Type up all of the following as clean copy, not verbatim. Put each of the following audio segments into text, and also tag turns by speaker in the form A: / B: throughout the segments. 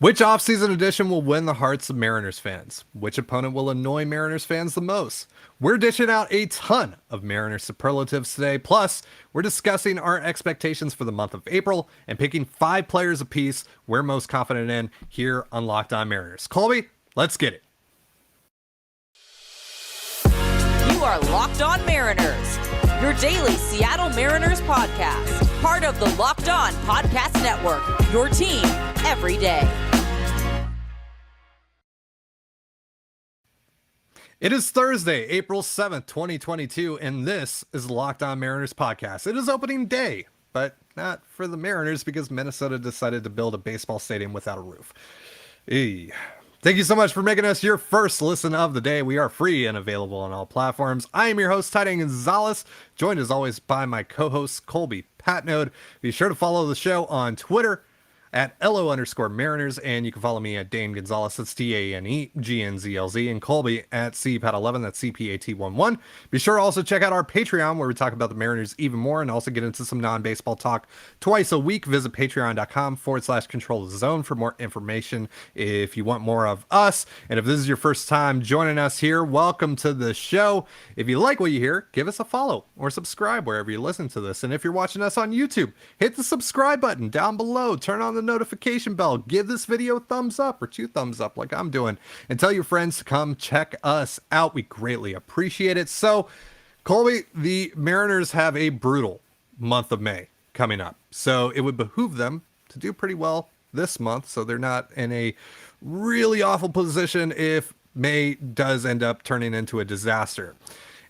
A: Which offseason edition will win the hearts of Mariners fans? Which opponent will annoy Mariners fans the most? We're dishing out a ton of Mariners superlatives today. Plus, we're discussing our expectations for the month of April and picking 5 players apiece we're most confident in here on Locked On Mariners. Colby, let's get it.
B: You are Locked On Mariners, your daily Seattle Mariners podcast. Part of the Locked On Podcast Network, your team every day.
A: It is Thursday, April 7th, 2022, and this is the Locked On Mariners podcast. It is opening day, but not for the Mariners because Minnesota decided to build a baseball stadium without a roof. Eey. Thank you so much for making us your first listen of the day. We are free and available on all platforms. I am your host, Titan Gonzalez, joined as always by my co-host, Colby Patnode. Be sure to follow the show on Twitter at LO_Mariners, and you can follow me at Dane Gonzalez, that's DaneGNZLZ, and Colby at CPAT11, that's CPAT11. Be sure to also check out our Patreon, where we talk about the Mariners even more and also get into some non-baseball talk twice a week. Visit patreon.com/control the zone for more information if you want more of us. And if this is your first time joining us here, welcome to the show. If you like what you hear, give us a follow or subscribe wherever you listen to this. And if you're watching us on YouTube, hit the subscribe button down below, turn on the notification bell, give this video a thumbs up or 2 thumbs up like I'm doing, and tell your friends to come check us out. We greatly appreciate it. So, Colby, the Mariners have a brutal month of May coming up, so it would behoove them to do pretty well this month so they're not in a really awful position if May does end up turning into a disaster.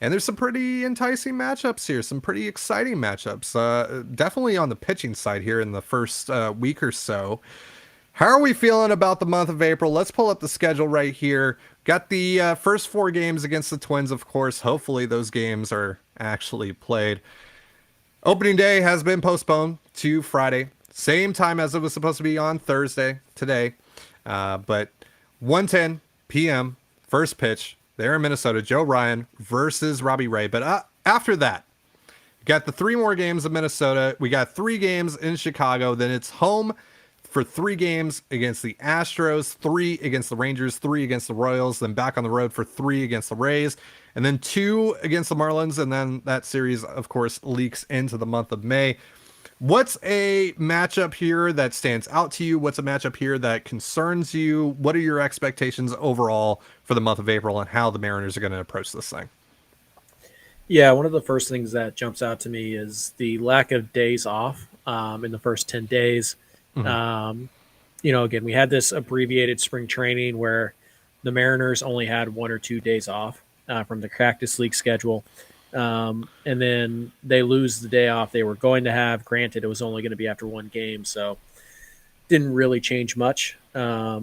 A: And there's some pretty enticing matchups here, some pretty exciting matchups, definitely on the pitching side here in the first week or so. How are we feeling about the month of April? Let's pull up the schedule right here. Got the first 4 games against the Twins, of course. Hopefully those games are actually played. Opening day has been postponed to Friday, same time as it was supposed to be on Thursday today. But 1:10 p.m., first pitch. There in Minnesota, Joe Ryan versus Robbie Ray. But after that, we got the 3 more games of Minnesota. We got 3 games in Chicago. Then it's home for 3 games against the Astros, 3 against the Rangers, 3 against the Royals, then back on the road for 3 against the Rays, and then 2 against the Marlins. And then that series, of course, leaks into the month of May. What's a matchup here that stands out to you? What's a matchup here that concerns you? What are your expectations overall for the month of April and how the Mariners are going to approach this thing?
C: Yeah, one of the first things that jumps out to me is the lack of days off in the first 10 days. Mm-hmm. Again, we had this abbreviated spring training where the Mariners only had 1 or 2 days off from the Cactus League schedule. And then they lose the day off they were going to have. Granted, it was only going to be after 1 game, so didn't really change much. But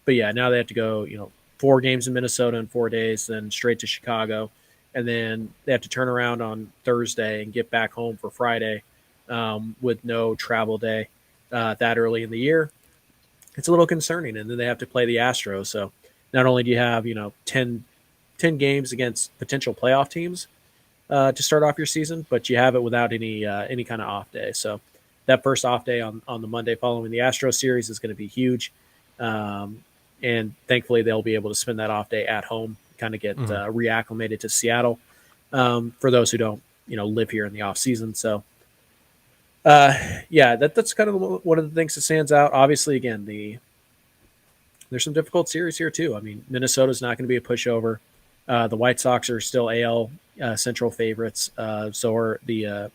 C: yeah, now they have to go, 4 games in Minnesota in 4 days, then straight to Chicago. And then they have to turn around on Thursday and get back home for Friday with no travel day that early in the year. It's a little concerning. And then they have to play the Astros. So not only do you have, 10 games against potential playoff teams, to start off your season, but you have it without any kind of off day. So that first off day on the Monday following the Astros series is going to be huge. And thankfully they'll be able to spend that off day at home, kind of get reacclimated to Seattle for those who don't, live here in the off season. So that's kind of one of the things that stands out. Obviously, again, there's some difficult series here too. I mean, Minnesota's not going to be a pushover. The White Sox are still AL Central favorites. So are the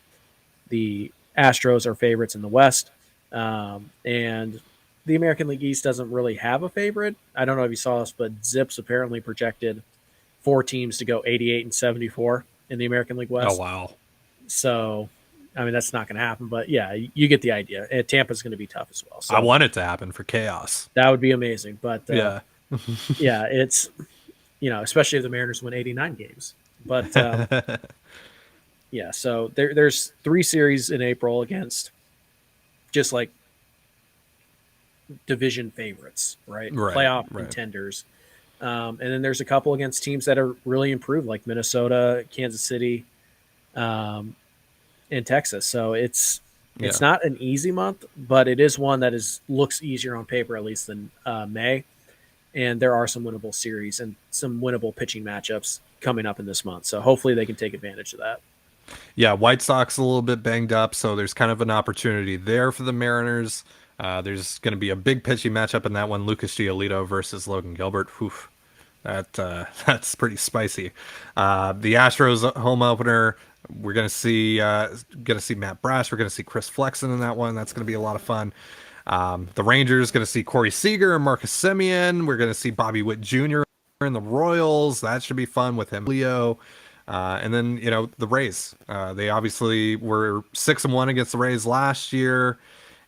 C: Astros are favorites in the West. And the American League East doesn't really have a favorite. I don't know if you saw this, but Zips apparently projected 4 teams to go 88 and 74 in the American League West.
A: Oh, wow.
C: So, I mean, that's not going to happen. But, yeah, you get the idea. And Tampa's going to be tough as well. So
A: I want it to happen for chaos.
C: that would be amazing. But,
A: Yeah.
C: yeah, it's – especially if the Mariners win 89 games. But, yeah, so there's 3 series in April against just like division favorites, right? Playoff contenders. And then there's a couple against teams that are really improved, like Minnesota, Kansas City, and Texas. So it's It's
A: Yeah.
C: not an easy month, but it is one that looks easier on paper at least than May. And there are some winnable series and some winnable pitching matchups coming up in this month. So hopefully they can take advantage of that.
A: Yeah, White Sox a little bit banged up, so there's kind of an opportunity there for the Mariners. There's going to be a big pitching matchup in that one, Lucas Giolito versus Logan Gilbert. Oof, that's pretty spicy. The Astros home opener, we're gonna see Matt Brash. We're gonna see Chris Flexen in that one. That's gonna be a lot of fun. The Rangers gonna see Corey Seager and Marcus Semien. We're gonna see Bobby Witt Jr. in the Royals. That should be fun with him, Leo. And then the Rays. They obviously were 6-1 against the Rays last year,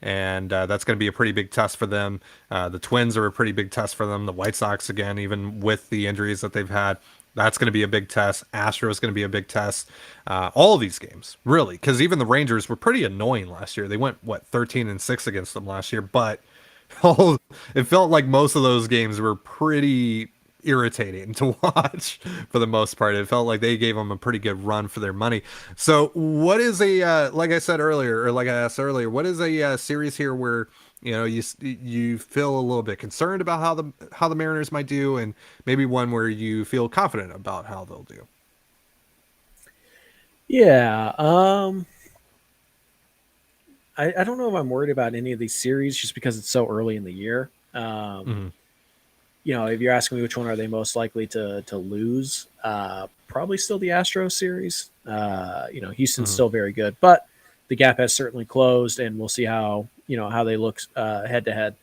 A: and that's going to be a pretty big test for them. The Twins are a pretty big test for them. The White Sox, again, even with the injuries that they've had, that's going to be a big test. Astros is going to be a big test. All of these games, really, because even the Rangers were pretty annoying last year. They went 13-6 against them last year, but it felt like most of those games were pretty irritating to watch for the most part. It felt like they gave them a pretty good run for their money. So what is like I said earlier, or like I asked earlier, what is a series here where you feel a little bit concerned about how the Mariners might do, and maybe one where you feel confident about how they'll do?
C: Yeah. I don't know if I'm worried about any of these series just because it's so early in the year.
A: Mm-hmm.
C: If you're asking me which one are they most likely to lose, probably still the Astros series. Houston's still very good, but the gap has certainly closed, and we'll see how they look head to head.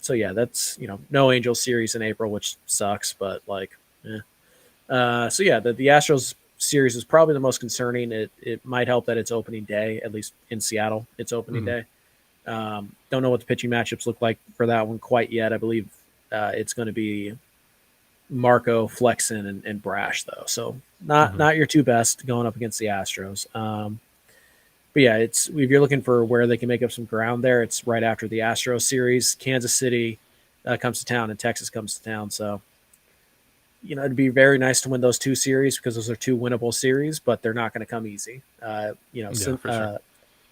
C: So yeah, that's no Angels series in April, which sucks, but like, so yeah, the Astros series is probably the most concerning. It might help that it's opening day, at least in Seattle. It's opening day. Don't know what the pitching matchups look like for that one quite yet. I believe it's going to be Marco, Flexen, and Brash though. So not your two best going up against the Astros. But yeah, if you're looking for where they can make up some ground there, it's right after the Astros series. Kansas City comes to town and Texas comes to town. So it'd be very nice to win those two series because those are two winnable series, but they're not going to come easy. For sure.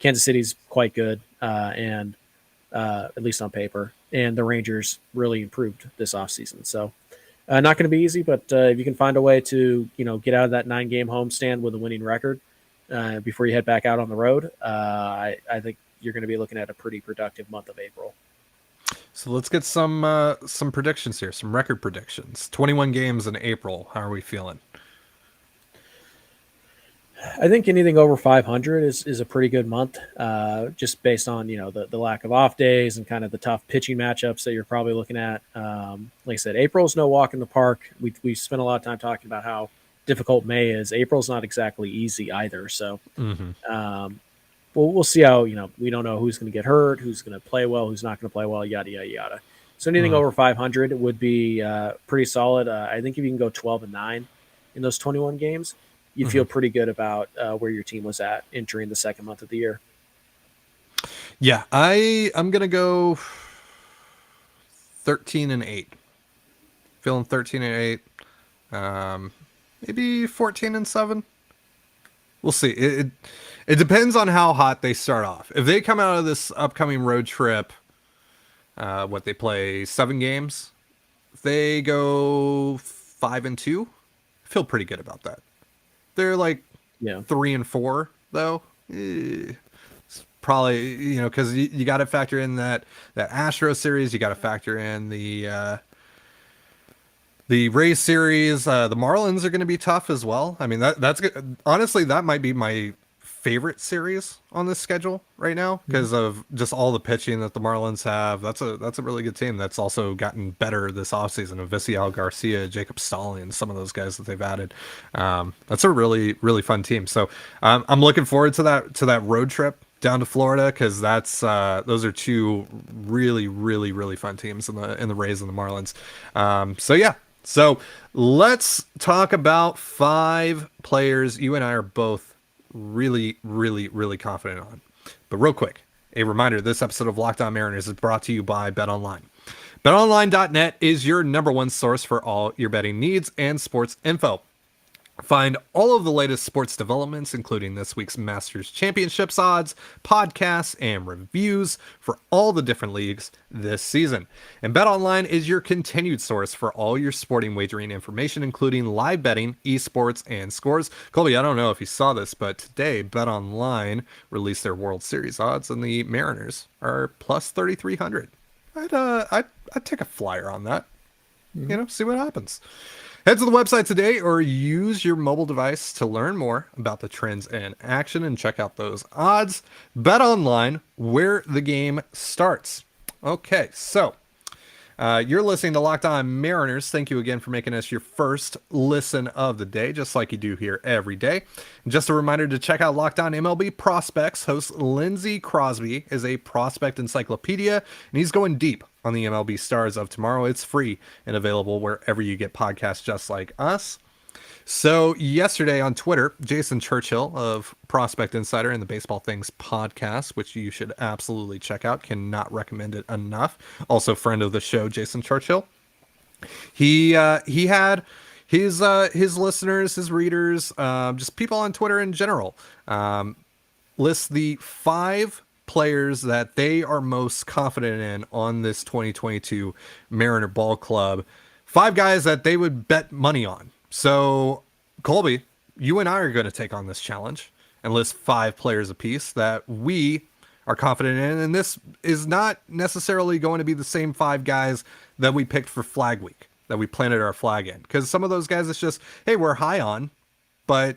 C: Kansas City's quite good, and at least on paper, and the Rangers really improved this offseason. So not going to be easy, but if you can find a way to get out of that 9-game homestand with a winning record before you head back out on the road, I think you're going to be looking at a pretty productive month of April.
A: So let's get some predictions here, some record predictions. 21 games in April. How are we feeling?
C: I think anything over 500 is a pretty good month, just based on the lack of off days and kind of the tough pitching matchups that you're probably looking at. Like I said, April's no walk in the park. We spent a lot of time talking about how difficult May is. April's not exactly easy either. So we'll see how we don't know who's going to get hurt, who's going to play well, who's not going to play well, yada yada yada. So anything over 500 would be pretty solid. I think if you can go 12-9 in those 21 games. You feel pretty good about where your team was at entering the second month of the year.
A: Yeah, I'm gonna go 13-8. Feeling 13-8. Maybe 14-7. We'll see. It depends on how hot they start off. If they come out of this upcoming road trip, they play 7 games. If they go 5-2, I feel pretty good about that. They're like 3-4 though. It's probably because you got to factor in that Astro series. You got to factor in the Rays series. The Marlins are going to be tough as well. I mean that's good. Honestly, that might be my favorite series on this schedule right now because of just all the pitching that the Marlins have. That's a really good team that's also gotten better this offseason of Visial Garcia, Jacob Stallion, some of those guys that they've added. That's a really, really fun team. So I'm looking forward to that road trip down to Florida because those are two really, really, really fun teams in the Rays and the Marlins. So let's talk about 5 players you and I are both really, really, really confident on. But real quick, a reminder, this episode of Locked On Mariners is brought to you by BetOnline. BetOnline.net is your number one source for all your betting needs and sports info. Find all of the latest sports developments, including this week's Masters Championships odds, podcasts, and reviews for all the different leagues this season. And BetOnline is your continued source for all your sporting wagering information, including live betting, esports, and scores. Colby, I don't know if you saw this, but today BetOnline released their World Series odds, and the Mariners are plus 3,300. I'd take a flyer on that. See what happens. Head to the website today or use your mobile device to learn more about the trends and action and check out those odds. Bet online, where the game starts. Okay, so you're listening to Locked On Mariners. Thank you again for making us your first listen of the day, just like you do here every day. And just a reminder to check out Locked On MLB Prospects. Host Lindsey Crosby is a prospect encyclopedia, and he's going deep on the MLB stars of tomorrow. It's free and available wherever you get podcasts just like us. So yesterday on Twitter, Jason Churchill of Prospect Insider and the Baseball Things podcast, which you should absolutely check out, cannot recommend it enough. Also friend of the show, Jason Churchill. He had his listeners, his readers, just people on Twitter in general, list the 5 players that they are most confident in on this 2022 Mariner Ball Club. 5 guys that they would bet money on. So, Colby, you and I are going to take on this challenge and list 5 players apiece that we are confident in. And this is not necessarily going to be the same 5 guys that we picked for Flag Week, that we planted our flag in. Because some of those guys, it's just, hey, we're high on, but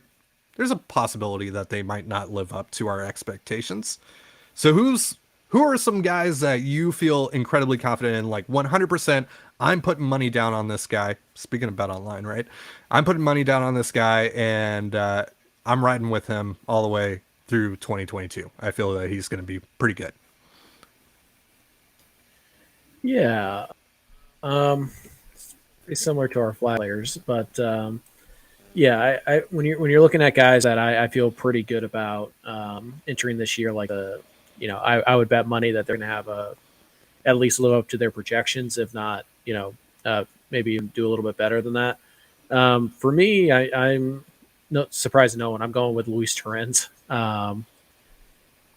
A: there's a possibility that they might not live up to our expectations. So who are some guys that you feel incredibly confident in, like 100%, I'm putting money down on this guy. Speaking of Bet Online, right? I'm putting money down on this guy, and I'm riding with him all the way through 2022. I feel that he's going to be pretty good.
C: Yeah. It's similar to our flag players, but yeah, I when you're looking at guys that I feel pretty good about entering this year, like I would bet money that they're going to have at least live up to their projections, if not, maybe even do a little bit better than that. For me, I'm not surprised to no one. I'm going with Luis Torrens. I'm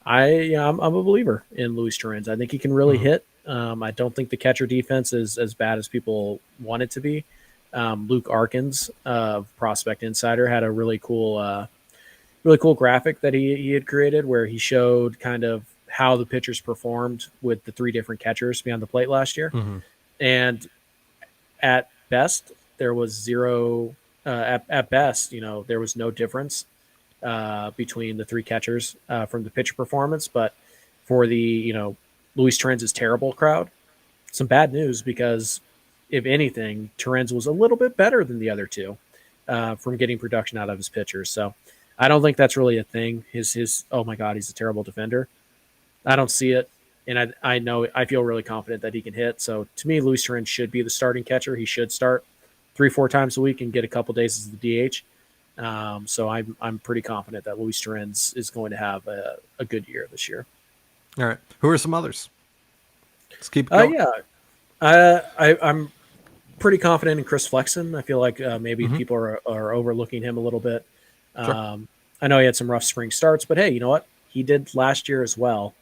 C: a believer in Luis Torrens. I think he can really hit. I don't think the catcher defense is as bad as people want it to be. Luke Arkins of Prospect Insider had a really cool graphic that he had created where he showed kind of how the pitchers performed with the 3 different catchers beyond the plate last year. And at best, there was zero. At best, there was no difference between the 3 catchers from the pitcher performance. But for the Luis Torrens' terrible crowd, some bad news, because if anything, Torrens was a little bit better than the other 2 from getting production out of his pitchers. So I don't think that's really a thing. His oh my God, he's a terrible defender. I don't see it. And I feel really confident that he can hit. So to me, Luis Torrens should be the starting catcher. He should start 3-4 times a week and get a couple days as the DH. So I'm pretty confident that Luis Torrens is going to have a good year this year.
A: All right. Who are some others? Let's keep going.
C: I'm pretty confident in Chris Flexen. I feel like maybe people are overlooking him a little bit.
A: Sure.
C: I know he had some rough spring starts, but hey, you know what? He did last year as well.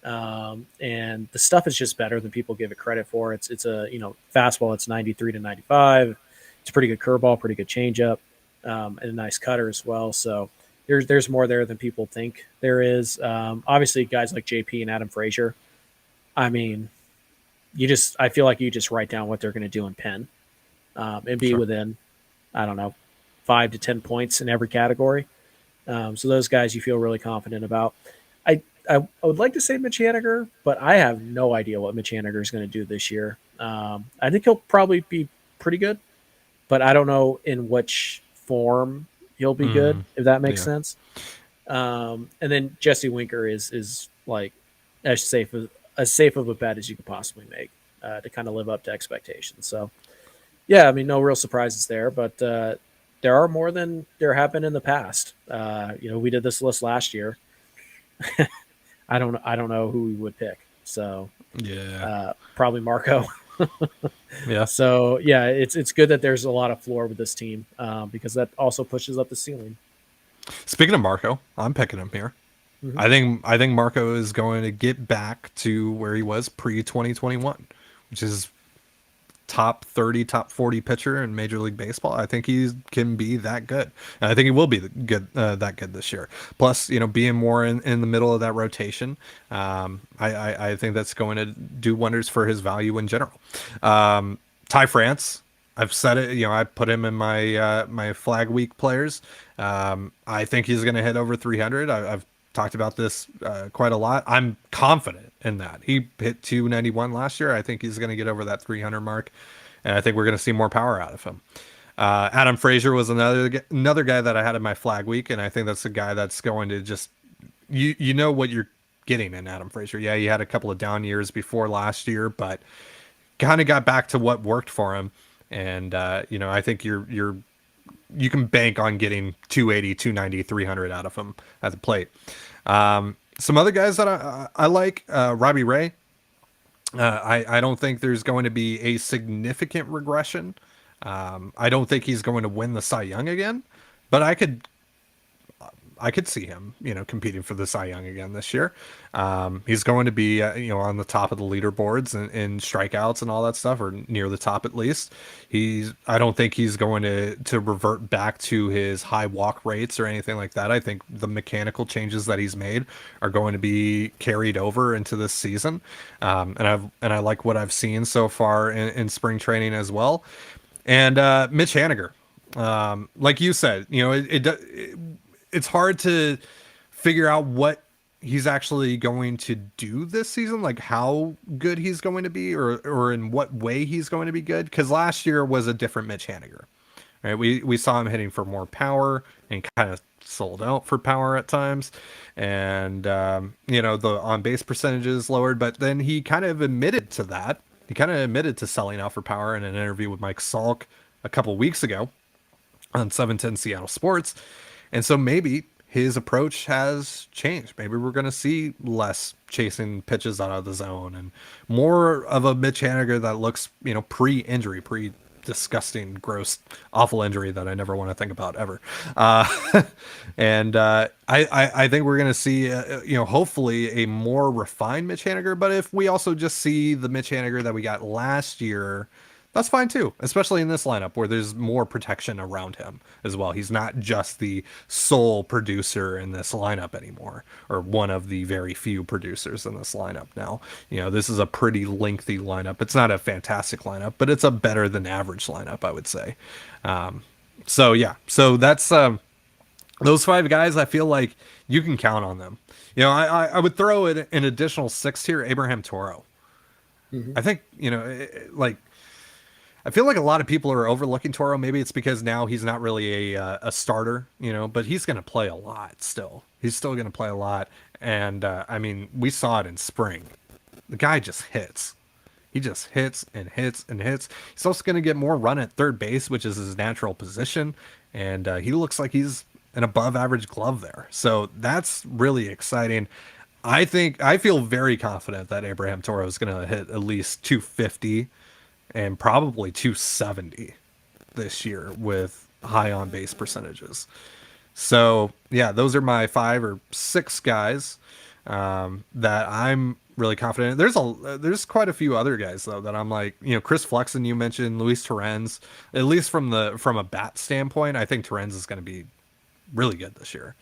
C: And the stuff is just better than people give it credit for. It's a fastball. It's 93 to 95. It's a pretty good curveball, pretty good changeup, and a nice cutter as well. So there's more there than people think there is. Obviously, guys like JP and Adam Frazier. I mean, I feel like you just write down what they're going to do in pen, and be within, I don't know, 5 to 10 points in every category. So those guys you feel really confident about. I would like to say Mitch Haniger, but I have no idea what Mitch Haniger is going to do this year. I think he'll probably be pretty good, but I don't know in which form he'll be good, if that makes sense. And then Jesse Winker is like as safe of a bet as you could possibly make to kind of live up to expectations. So, yeah, I mean, no real surprises there, but there are more than there have been in the past. We did this list last year. I don't know who we would pick. So
A: yeah,
C: probably Marco.
A: Yeah.
C: So yeah, it's good that there's a lot of floor with this team because that also pushes up the ceiling.
A: Speaking of Marco, I'm picking him here.
C: Hmm.
A: I think Marco is going to get back to where he was pre 2021, which is top 30, top 40 pitcher in Major League Baseball. I think he can be that good. And I think he will be that good this year. Plus, being more in the middle of that rotation, I think that's going to do wonders for his value in general. Ty France, I've said it. I put him in my flag week players. I think he's going to hit over 300. I've talked about this quite a lot. I'm confident in that. He hit 291 last year. I think he's going to get over that 300 mark, and I think we're going to see more power out of him. Adam Frazier was another guy that I had in my flag week, and I think that's a guy that's going to just you know what you're getting in Adam Frazier. Yeah, he had a couple of down years before last year, but kind of got back to what worked for him, and I think you can bank on getting 280, 290, 300 out of him at the plate. Some other guys that I like, Robbie Ray. I don't think there's going to be a significant regression. I don't think he's going to win the Cy Young again, but I could see him, competing for the Cy Young again this year. He's going to be, on the top of the leaderboards in strikeouts and all that stuff, or near the top at least. I don't think he's going to revert back to his high walk rates or anything like that. I think the mechanical changes that he's made are going to be carried over into this season. And I like what I've seen so far in spring training as well. And Mitch Haniger, like you said, it's hard to figure out what he's actually going to do this season, like how good he's going to be, or in what way he's going to be good. Because last year was a different Mitch Haniger, right? We saw him hitting for more power and kind of sold out for power at times, and the on base percentages lowered. But then he kind of admitted to that. He kind of admitted to selling out for power in an interview with Mike Salk a couple weeks ago on 710 Seattle Sports. And so maybe his approach has changed. Maybe we're going to see less chasing pitches out of the zone and more of a Mitch Haniger that looks, pre-injury, disgusting, gross, awful injury that I never want to think about ever. And I think we're going to see, hopefully a more refined Mitch Haniger. But if we also just see the Mitch Haniger that we got last year, that's fine too, especially in this lineup where there's more protection around him as well. He's not just the sole producer in this lineup anymore, or one of the very few producers in this lineup now. This is a pretty lengthy lineup. It's not a fantastic lineup, but it's a better than average lineup, I would say. So that's those five guys. I feel like you can count on them. I would throw in an additional six here, Abraham Toro. Mm-hmm. I think, I feel like a lot of people are overlooking Toro. Maybe it's because now he's not really a starter, but he's going to play a lot still. He's still going to play a lot. And, we saw it in spring. The guy just hits. He just hits and hits and hits. He's also going to get more run at third base, which is his natural position. And he looks like he's an above average glove there. So that's really exciting. I feel very confident that Abraham Toro is going to hit at least 250 and probably 270 this year with high on base percentages. So yeah, those are my 5 or 6 guys that I'm really confident in. There's quite a few other guys though that I'm like, Chris Flexen, you mentioned, Luis Torrens. At least from a bat standpoint, I think Torrens is going to be really good this year.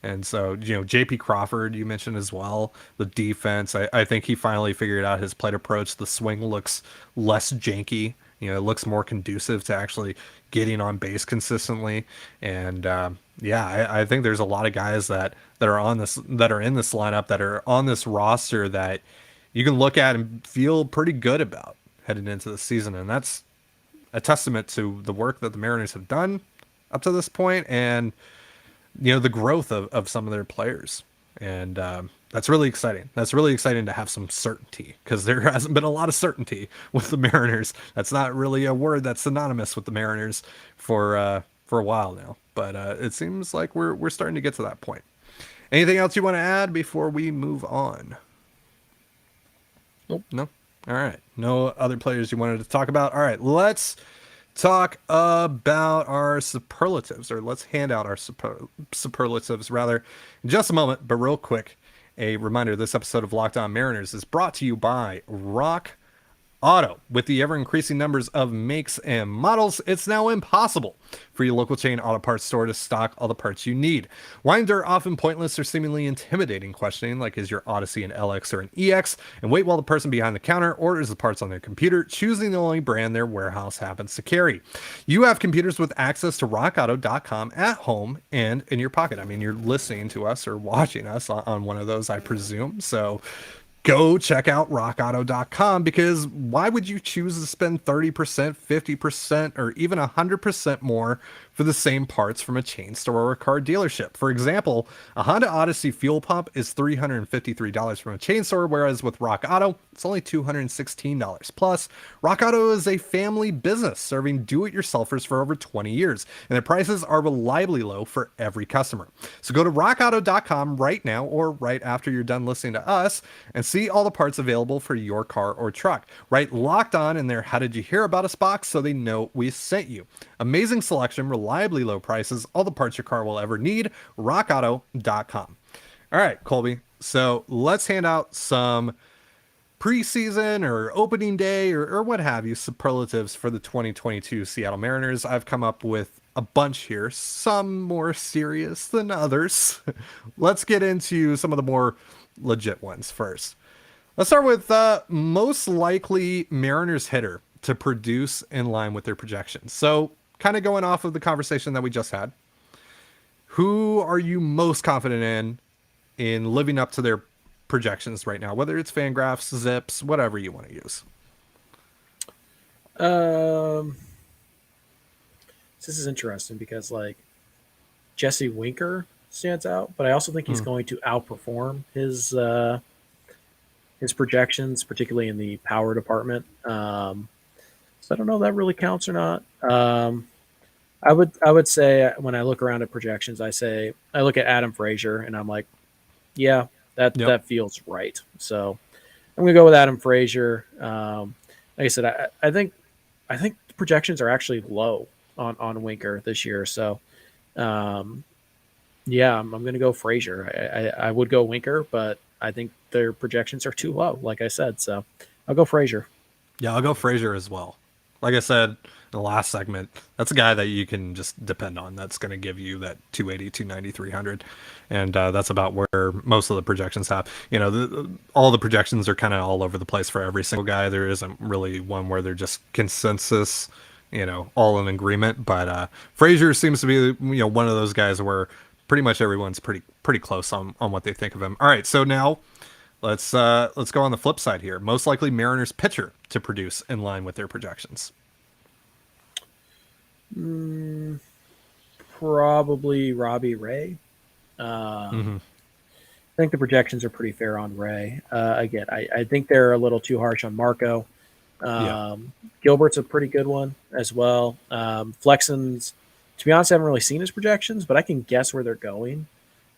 A: And so, JP Crawford, you mentioned as well, the defense. I think he finally figured out his plate approach. The swing looks less janky. It looks more conducive to actually getting on base consistently. And I think there's a lot of guys that are in this lineup, that are on this roster that you can look at and feel pretty good about heading into the season. And that's a testament to the work that the Mariners have done up to this point, and the growth of some of their players. And that's really exciting. That's really exciting to have some certainty, because there hasn't been a lot of certainty with the Mariners. That's not really a word that's synonymous with the Mariners for a while now. But it seems like we're starting to get to that point. Anything else you want to add before we move on?
C: Nope.
A: No? All right. No other players you wanted to talk about? All right. Let's talk about our superlatives, or let's hand out our superlatives rather in just a moment. But real quick, a reminder: this episode of Locked On Mariners is brought to you by Rock Auto. With the ever increasing numbers of makes and models, it's now impossible for your local chain auto parts store to stock all the parts you need. Why are often pointless or seemingly intimidating questioning, like is your Odyssey an LX or an EX, and wait while the person behind the counter orders the parts on their computer, choosing the only brand their warehouse happens to carry. You have computers with access to rockauto.com at home and in your pocket. I mean, you're listening to us or watching us on one of those, I presume. So go check out rockauto.com, because why would you choose to spend 30%, 50%, or even 100% more for the same parts from a chain store or a car dealership? For example, a Honda Odyssey fuel pump is $353 from a chain store, whereas with Rock Auto, it's only $216. Plus, Rock Auto is a family business serving do-it-yourselfers for over 20 years, and their prices are reliably low for every customer. So go to rockauto.com right now, or right after you're done listening to us, and see all the parts available for your car or truck. Write Locked On in their How Did You Hear About Us box so they know we sent you. Amazing selection, reliably low prices, all the parts your car will ever need. rockauto.com. All right, Colby. So let's hand out some preseason or opening day or what have you superlatives for the 2022 Seattle Mariners. I've come up with a bunch here, some more serious than others. Let's get into some of the more legit ones first. Let's start with most likely Mariners hitter to produce in line with their projections. So kind of going off of the conversation that we just had, who are you most confident in living up to their projections right now, whether it's Fangraphs, Zips, whatever you want to use?
C: This is interesting because like Jesse Winker stands out, but I also think he's going to outperform his projections, particularly in the power department. So I don't know if that really counts or not. I would say when I look around at projections, I look at Adam Frazier and I'm like, yeah, that feels right. So I'm gonna go with Adam Frazier. Like I said, I think the projections are actually low on Winker this year. So yeah, I'm gonna go Frazier. I would go Winker, but I think their projections are too low, like I said. So I'll go Frazier.
A: Yeah, I'll go Frazier as well. Like I said in the last segment, that's a guy that you can just depend on. That's going to give you that 280, 290, 300. And that's about where most of the projections have. You know, all the projections are kind of all over the place for every single guy. There isn't really one where they're just consensus, you know, all in agreement. But Frazier seems to be, you know, one of those guys where pretty much everyone's pretty close on what they think of him. All right, so now let's go on the flip side here. Most likely Mariners pitcher to produce in line with their projections.
C: Probably Robbie Ray. I think the projections are pretty fair on Ray. Again, I think they're a little too harsh on Marco. Gilbert's a pretty good one as well. Flexen's, to be honest, I haven't really seen his projections, but I can guess where they're going.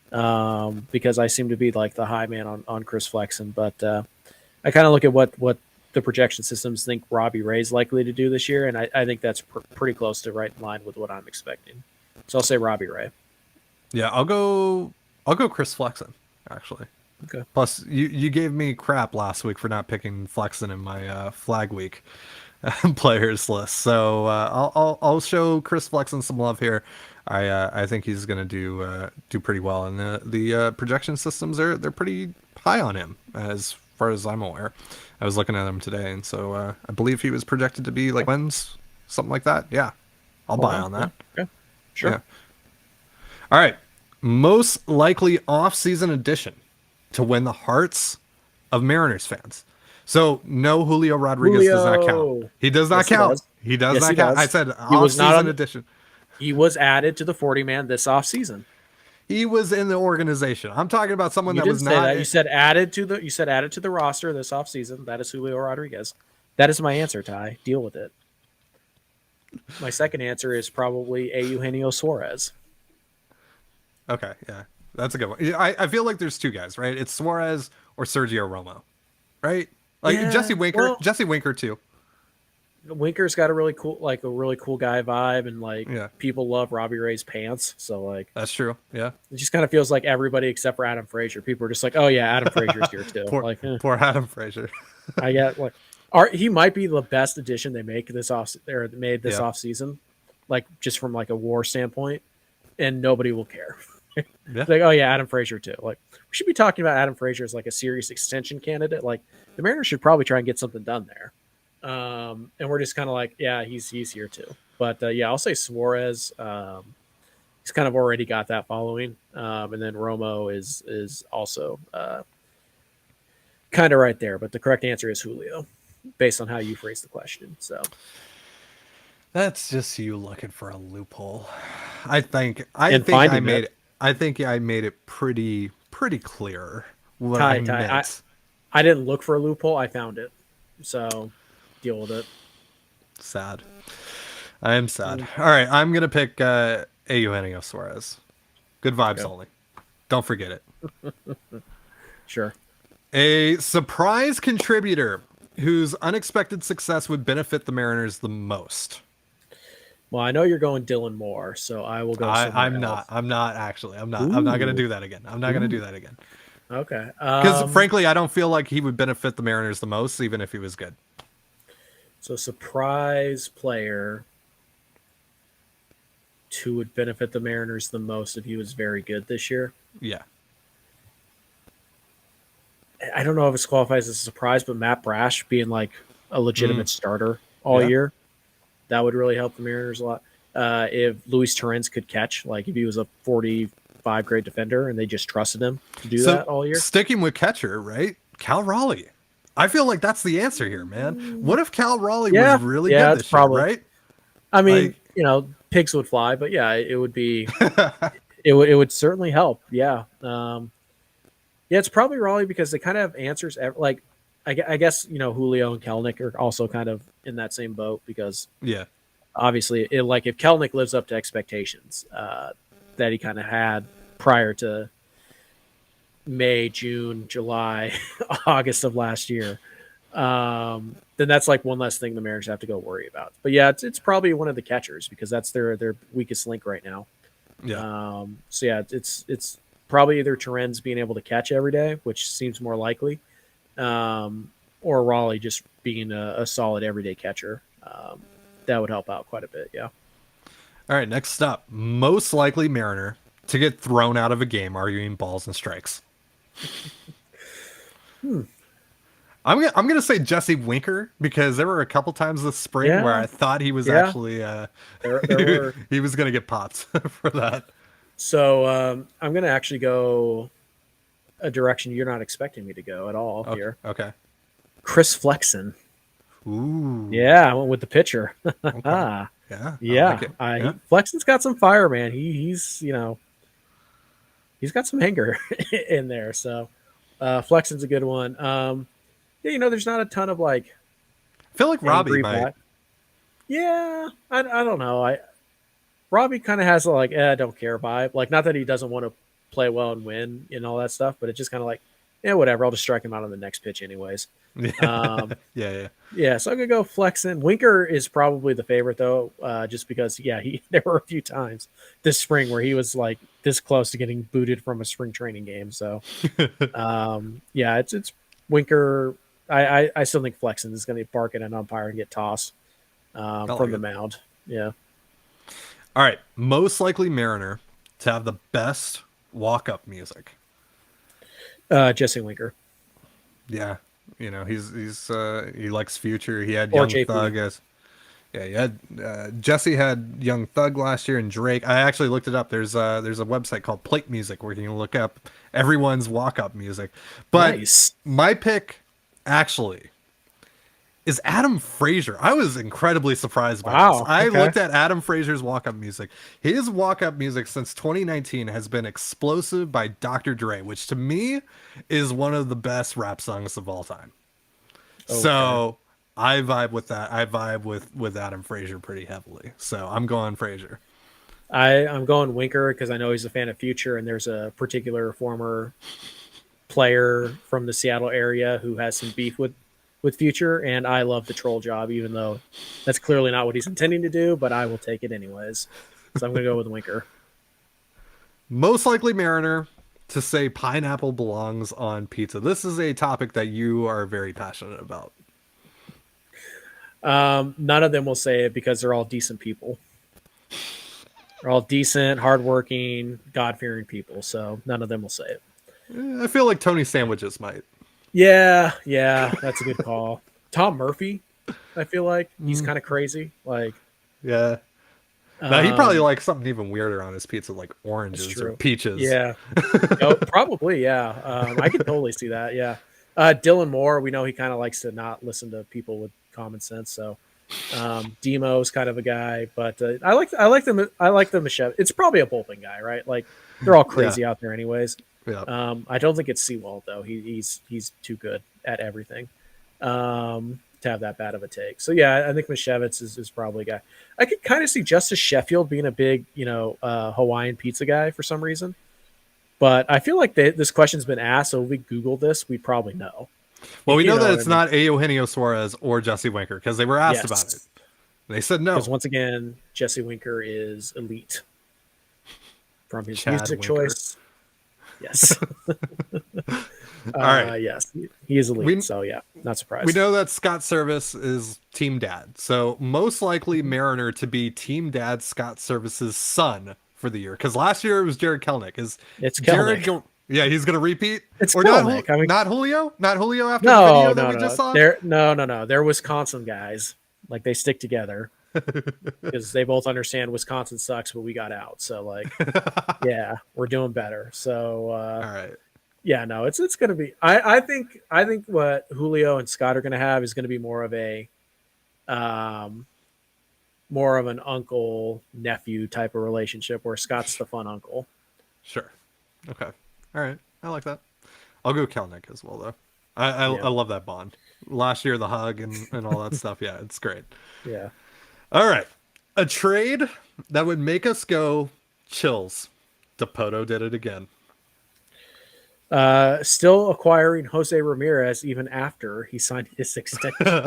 C: Because I seem to be like the high man on Chris Flexen, but I kind of look at what the projection systems think Robbie Ray's likely to do this year, and I think that's pretty close to right in line with what I'm expecting. So I'll say Robbie Ray.
A: Yeah, I'll go Chris Flexen, actually.
C: Okay.
A: Plus, you gave me crap last week for not picking Flexen in my flag week players list, so I'll show Chris Flexen some love here. I think he's going to do pretty well, and the projection systems they're pretty high on him as far as I'm aware. I was looking at him today, and so I believe he was projected to be like wins, something like that. Yeah, I'll buy on that.
C: Okay, sure.
A: Yeah. All right, most likely off-season addition to win the hearts of Mariners fans. So no, Julio Rodriguez does not count. He does not count. He does not count. I said off-season addition.
C: He was added to the 40-man this offseason.
A: He was in the organization. I'm talking about someone that was not.
C: You said added to the roster this offseason. That is Julio Rodriguez. That is my answer, Ty. Deal with it. My second answer is probably Eugenio Suarez.
A: Okay, yeah, that's a good one. I feel like there's two guys, right? It's Suarez or Sergio Romo, right? Like
C: Yeah,
A: Jesse Winker,
C: well,
A: Jesse Winker too.
C: Winker's got a really cool guy vibe, and like
A: Yeah,
C: people love Robbie Ray's pants. So like
A: that's true. Yeah.
C: it just kind of feels like everybody except for Adam Frazier. People are just like, oh yeah, Adam Frazier's here too.
A: Poor,
C: Like,
A: poor Adam Frazier.
C: I get like, he might be the best addition they make this off or made this
A: Yeah.
C: off season, like just from like a WAR standpoint, and nobody will care.
A: Yeah.
C: Like, oh yeah, Adam Frazier too. Like, we should be talking about Adam Frazier as like a serious extension candidate. Like, the Mariners should probably try and get something done there. And we're just kind of like, yeah, he's here too. But yeah, I'll say Suarez. He's kind of already got that following, and then Romo is also kind of right there. But the correct answer is Julio, based on how you phrased the question. So
A: That's just you looking for a loophole. I think I made it pretty clear what I meant.
C: I didn't look for a loophole. I found it. So deal with it.
A: Sad. I am sad. All right, I'm gonna pick Eugenio Suarez. Good vibes only. Don't forget it.
C: Sure.
A: A surprise contributor whose unexpected success would benefit the Mariners the most.
C: Well, I know you're going Dylan Moore, so I will go.
A: I'm not actually. I'm not gonna do that again. I'm not gonna do that again.
C: Okay.
A: Because frankly, I don't feel like he would benefit the Mariners the most, even if he was good.
C: So surprise player who would benefit the Mariners the most if he was very good this year.
A: Yeah.
C: I don't know if it qualifies as a surprise, but Matt Brash being like a legitimate starter all year, that would really help the Mariners a lot. If Luis Torrens could catch, like if he was a 45 grade defender and they just trusted him to do that all year.
A: Sticking with catcher, right? Cal Raleigh. I feel like that's the answer here, man. What if Cal Raleigh was really good this year, right?
C: I mean, pigs would fly, but yeah, it would be, it would certainly help. Yeah. Yeah, it's probably Raleigh because they kind of have answers. Like, I guess, Julio and Kelnick are also kind of in that same boat because obviously like if Kelnick lives up to expectations that he kind of had prior to May, June, July, August of last year, then that's like one less thing the Mariners have to go worry about. But yeah, it's probably one of the catchers because that's their weakest link right now. Yeah. So yeah, it's probably either Torrens being able to catch every day, which seems more likely, or Raleigh just being a solid everyday catcher. That would help out quite a bit. Yeah.
A: All right. Next up, most likely Mariner to get thrown out of a game arguing balls and strikes. I'm gonna say Jesse Winker because there were a couple times this spring where I thought he was actually he was gonna get popped for that.
C: So I'm gonna actually go a direction you're not expecting me to go at all here.
A: Okay.
C: Chris Flexen.
A: Ooh.
C: Yeah, I went with the pitcher.
A: Okay.
C: Yeah.
A: I like it.
C: Flexen's got some fire, man. He's got some anger in there. So Flexen's a good one. There's not a ton of like.
A: I feel like Robbie might.
C: Yeah, I don't know. Robbie kind of has a like, I don't care vibe. Like, not that he doesn't want to play well and win and all that stuff, but it's just kind of like, whatever. I'll just strike him out on the next pitch anyways. Yeah. So I'm gonna go Flexen. Winker is probably the favorite though, just because there were a few times this spring where he was like this close to getting booted from a spring training game. So, it's Winker. I still think Flexen is going to bark at an umpire and get tossed from the mound. Yeah.
A: All right. Most likely Mariner to have the best walk-up music.
C: Jesse Winker.
A: Yeah. He's he likes Future. He had Young Thug as. Yeah, he had Jesse had Young Thug last year and Drake. I actually looked it up. There's a website called Plate Music where you can look up everyone's walk-up music. But my pick actually is Adam Frazier. I was incredibly surprised by this. I looked at Adam Frazier's walk-up music. His walk-up music since 2019 has been Explosive by Dr. Dre, which to me is one of the best rap songs of all time. Okay. So I vibe with that. I vibe with Adam Frazier pretty heavily. So I'm going Frazier.
C: I'm going Winker because I know he's a fan of Future, and there's a particular former player from the Seattle area who has some beef with with future, and I love the troll job, even though that's clearly not what he's intending to do, but I will take it anyways. So I'm going to go with Winker.
A: Most likely Mariner to say pineapple belongs on pizza. This is a topic that you are very passionate about.
C: None of them will say it because they're all decent people. They're all decent, hardworking, God-fearing people, so none of them will say it.
A: I feel like Tony Sandwiches might.
C: Yeah, that's a good call. Tom Murphy, I feel like he's kind of crazy. Like,
A: Yeah. No, he probably likes something even weirder on his pizza, like oranges or peaches.
C: Yeah. Probably, yeah. I can totally see that, yeah. Dylan Moore, we know he kind of likes to not listen to people with common sense, so Demo's kind of a guy, but I like the Michelle. It's probably a bullpen guy, right? Like, they're all crazy out there anyways.
A: Yeah.
C: I don't think it's Seawald though. He's too good at everything to have that bad of a take. So yeah, I think Mishevitz is probably a guy. I could kind of see Justice Sheffield being a big, Hawaiian pizza guy for some reason. But I feel like this question's been asked, so if we Google this, we'd probably know.
A: Well, we know that it's not Eugenio Suarez or Jesse Winker because they were asked about it. They said no.
C: Because once again, Jesse Winker is elite from his
A: Chad
C: music
A: Winker.
C: choice. Yes.
A: All right.
C: Yes, he is elite. So yeah, not surprised.
A: We know that Scott Service is Team Dad, so most likely Mariner to be Team Dad Scott Service's son for the year. Because last year it was Jared Kelnick.
C: It's Kelnick.
A: Yeah, he's gonna repeat.
C: It's
A: or
C: Kelnick.
A: Not Julio. Not Julio after the video that we just saw.
C: No. They're Wisconsin guys. Like, they stick together because they both understand Wisconsin sucks, but we got out. So like, yeah, we're doing better. So
A: all right.
C: Yeah, no, it's going to be. I think what Julio and Scott are going to have is going to be more of an uncle nephew type of relationship where Scott's the fun uncle.
A: Sure. Okay. All right. I like that. I'll go Kelnick as well though. I love that bond. Last year the hug and all that stuff. Yeah, it's great.
C: Yeah.
A: All right. A trade that would make us go chills. DePoto did it again.
C: Still acquiring Jose Ramirez even after he signed his extension.
A: All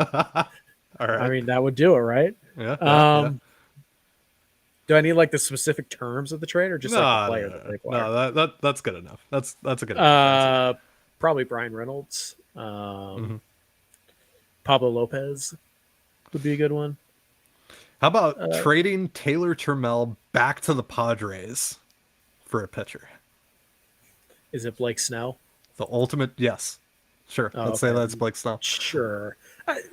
A: right.
C: I mean, that would do it, right?
A: Yeah.
C: Do I need like the specific terms of the trade or just like the player that they acquired?
A: No, that's good enough. That's a good enough.
C: Probably Brian Reynolds. Pablo Lopez would be a good one.
A: How about trading Taylor Trammell back to the Padres for a pitcher?
C: Is it Blake Snell?
A: The ultimate, yes. Sure. Let's say that's Blake Snell.
C: Sure.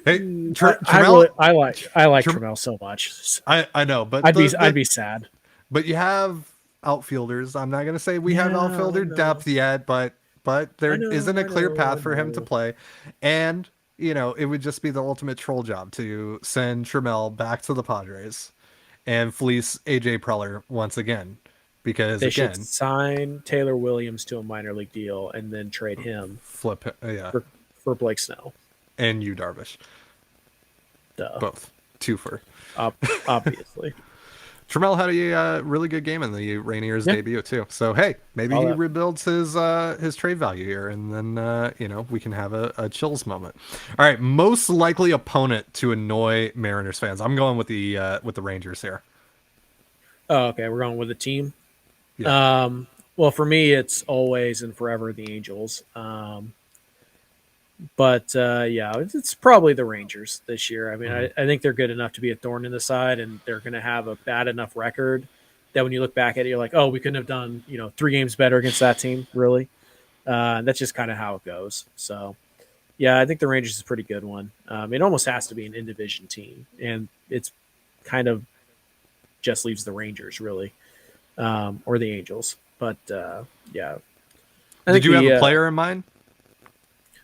A: Hey,
C: Trammell, I like Trammell so much.
A: I know, but
C: I'd be sad.
A: But you have outfielders. I'm not going to say we have outfielder depth yet, but there isn't a clear path for him to play. And, it would just be the ultimate troll job to send Trammell back to the Padres and fleece AJ Preller once again. Because
C: they should sign Taylor Williams to a minor league deal and then trade him
A: for
C: Blake Snell
A: and Yu Darvish.
C: Duh.
A: Both twofer.
C: Obviously.
A: Trammell had a really good game in the Rainier's debut too. So hey, maybe he rebuilds his trade value here, and then we can have a chills moment. All right, most likely opponent to annoy Mariners fans. I'm going with the Rangers here.
C: Oh, okay, we're going with the team.
A: Yeah.
C: Well, for me, it's always and forever the Angels. But it's probably the Rangers this year. I mean, I think they're good enough to be a thorn in the side, and they're going to have a bad enough record that when you look back at it, you're like, oh, we couldn't have done 3 games better against that team, really. That's just kind of how it goes. So, yeah, I think the Rangers is a pretty good one. It almost has to be an in-division team, and it's kind of just leaves the Rangers, really. Or the Angels, but yeah.
A: Did you have a player in mind?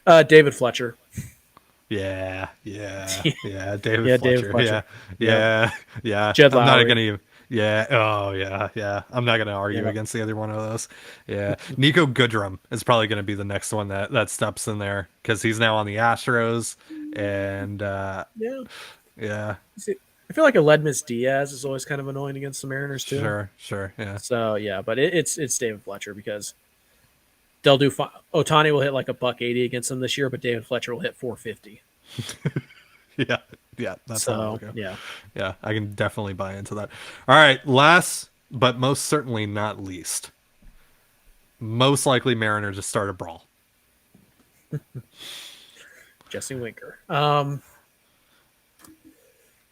C: David Fletcher.
A: Yeah. David
C: Fletcher.
A: Yeah.
C: Jed
A: I'm
C: Lowry.
A: not gonna. Yeah. Oh, yeah. I'm not gonna argue against the other one of those. Yeah. Nico Goodrum is probably gonna be the next one that steps in there because he's now on the Astros, and yeah.
C: I feel like Aledmus Diaz is always kind of annoying against the Mariners too.
A: Sure, yeah.
C: So yeah, but it's David Fletcher because they'll do. Otani will hit like $180 against them this year, but David Fletcher will hit $450.
A: Yeah, yeah, that's how it'll
C: So
A: go.
C: yeah.
A: Yeah, I can definitely buy into that. All right, last but most certainly not least, most likely Mariners to start a brawl.
C: Jesse Winker.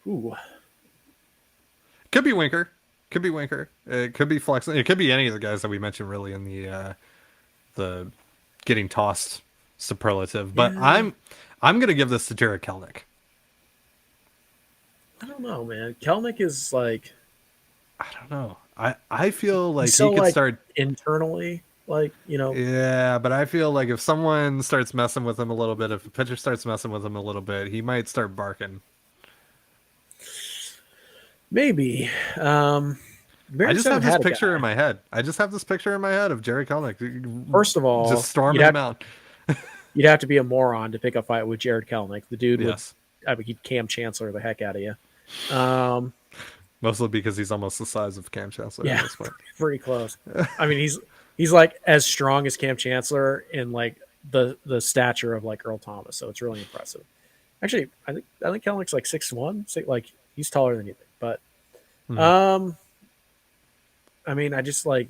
C: Ooh.
A: Could be Winker. Could be Winker. It could be Flex. It could be any of the guys that we mentioned really in the getting tossed superlative. But
C: Yeah.
A: I'm gonna give this to Jared Kelnick.
C: I don't know, man. Kelnick is like
A: I don't know. I feel like
C: he's
A: he
C: so
A: could
C: like
A: start.
C: internally, like,
A: Yeah, but I feel like if someone starts messing with him a little bit, if a pitcher starts messing with him a little bit, he might start barking.
C: maybe.
A: I
C: Mariners
A: just have
C: haven't
A: this
C: had a
A: picture
C: guy.
A: in my head. I just have this picture in my head of Jerry Kelnick
C: First of all,
A: just storming him out.
C: you'd have to be a moron to pick a fight with Jared Kelnick. The dude would,
A: Yes,
C: I mean, he'd Cam Chancellor the heck out of you. Um,
A: mostly because he's almost the size of Cam Chancellor at
C: yeah,
A: this point.
C: pretty close. I mean, he's like as strong as Cam Chancellor in like the stature of like Earl Thomas. So it's really impressive. Actually, I think Kelnick's like 6'1", like he's taller than you think. But
A: Hmm.
C: I mean, I just like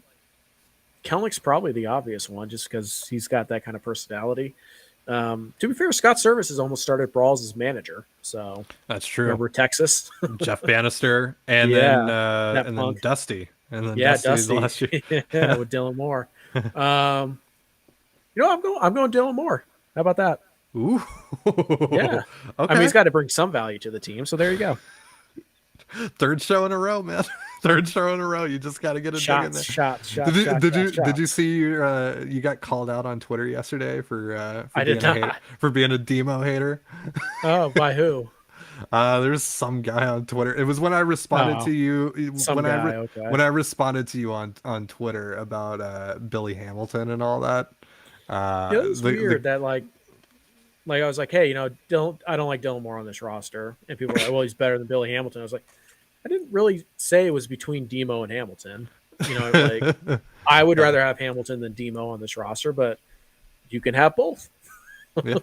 C: Kelnick's probably the obvious one just because he's got that kind of personality. To be fair, Scott Service has almost started brawls as manager. So
A: That's true.
C: remember Texas?
A: Jeff Bannister, and then
C: Yeah, that punk.
A: Dusty, and then
C: Yeah,
A: Dusty
C: Dusty.
A: last year.
C: Yeah, with Dylan Moore. I'm going Dylan Moore. How about that?
A: Ooh,
C: Yeah. I
A: okay.
C: mean, he's got to bring some value to the team. So there you go.
A: Third show in a row, man. Third show in a row. You just got to get a dig in there.
C: Shots.
A: Did you see you got called out on Twitter yesterday for
C: I
A: being
C: did
A: a hater,
C: not.
A: for being a demo hater?
C: Oh, by who?
A: There's some guy on Twitter. It was when I responded
C: Oh,
A: to you
C: some
A: when
C: guy. Okay.
A: when I responded to you on Twitter about Billy Hamilton and all that.
C: Yeah, it was weird that like I was like, hey, I don't like Dylan Moore on this roster, and people were like, well, he's better than Billy Hamilton. I was like, I didn't really say it was between Demo and Hamilton. Like I would rather have Hamilton than Demo on this roster, but you can have both.
A: Yeah,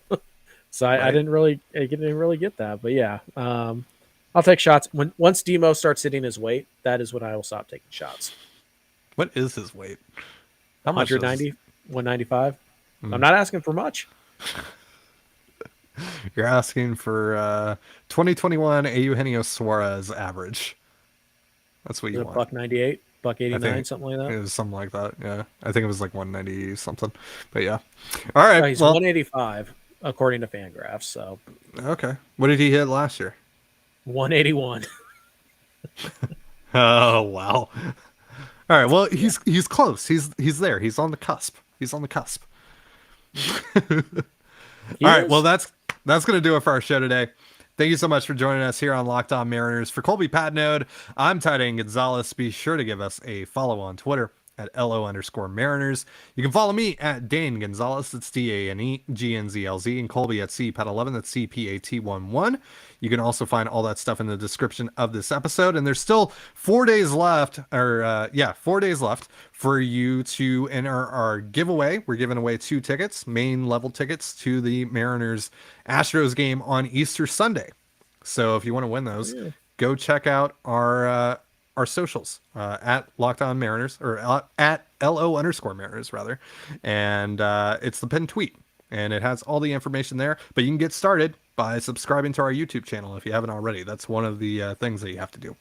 C: So I
A: right.
C: didn't really get that, but yeah, I'll take shots once Demo starts hitting his weight. That is when I will stop taking shots.
A: What is his weight? How much
C: 190,
A: is
C: 195.
A: Hmm.
C: I'm not asking for much.
A: You're asking for 2021 Eugenio Suarez average. That's what
C: Is
A: you
C: it
A: want.
C: $198,
A: I
C: $189,
A: think
C: something like
A: it
C: that?
A: was something like that. Yeah, I think it was like 190 something. But yeah. All right.
C: He's
A: Well,
C: 185 according to Fangraphs. So
A: okay. What did he hit last year?
C: 181.
A: Oh wow. All right. Well,
C: Yeah.
A: he's close. He's there. He's on the cusp. He's on the cusp.
C: He
A: All right.
C: is.
A: Well, that's gonna do it for our show today. Thank you so much for joining us here on Locked On Mariners. For Colby Patnode, I'm Titan Gonzalez. Be sure to give us a follow on Twitter at LO_Mariners. You can follow me at Dane Gonzalez. That's DANEGNZLZ, and Colby at CPAT11. That's CPAT11. You can also find all that stuff in the description of this episode. And there's still 4 days left, 4 days left for you to enter our giveaway. We're giving away 2 tickets, main level tickets to the Mariners Astros game on Easter Sunday. So if you want to win those,
C: Yeah.
A: go check out our socials at Locked On Mariners, or at LO_Mariners rather, and it's the pinned tweet, and it has all the information there. But you can get started by subscribing to our YouTube channel if you haven't already. That's one of the things that you have to do.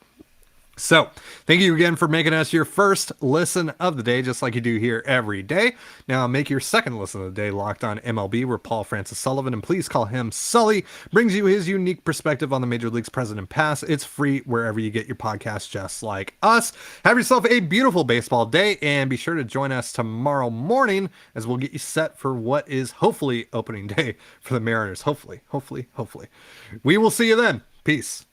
A: So, thank you again for making us your first listen of the day, just like you do here every day. Now, make your second listen of the day Locked On MLB, where Paul Francis Sullivan, and please call him Sully, brings you his unique perspective on the Major League's present and past. It's free wherever you get your podcasts, just like us. Have yourself a beautiful baseball day, and be sure to join us tomorrow morning as we'll get you set for what is hopefully opening day for the Mariners. Hopefully. We will see you then. Peace.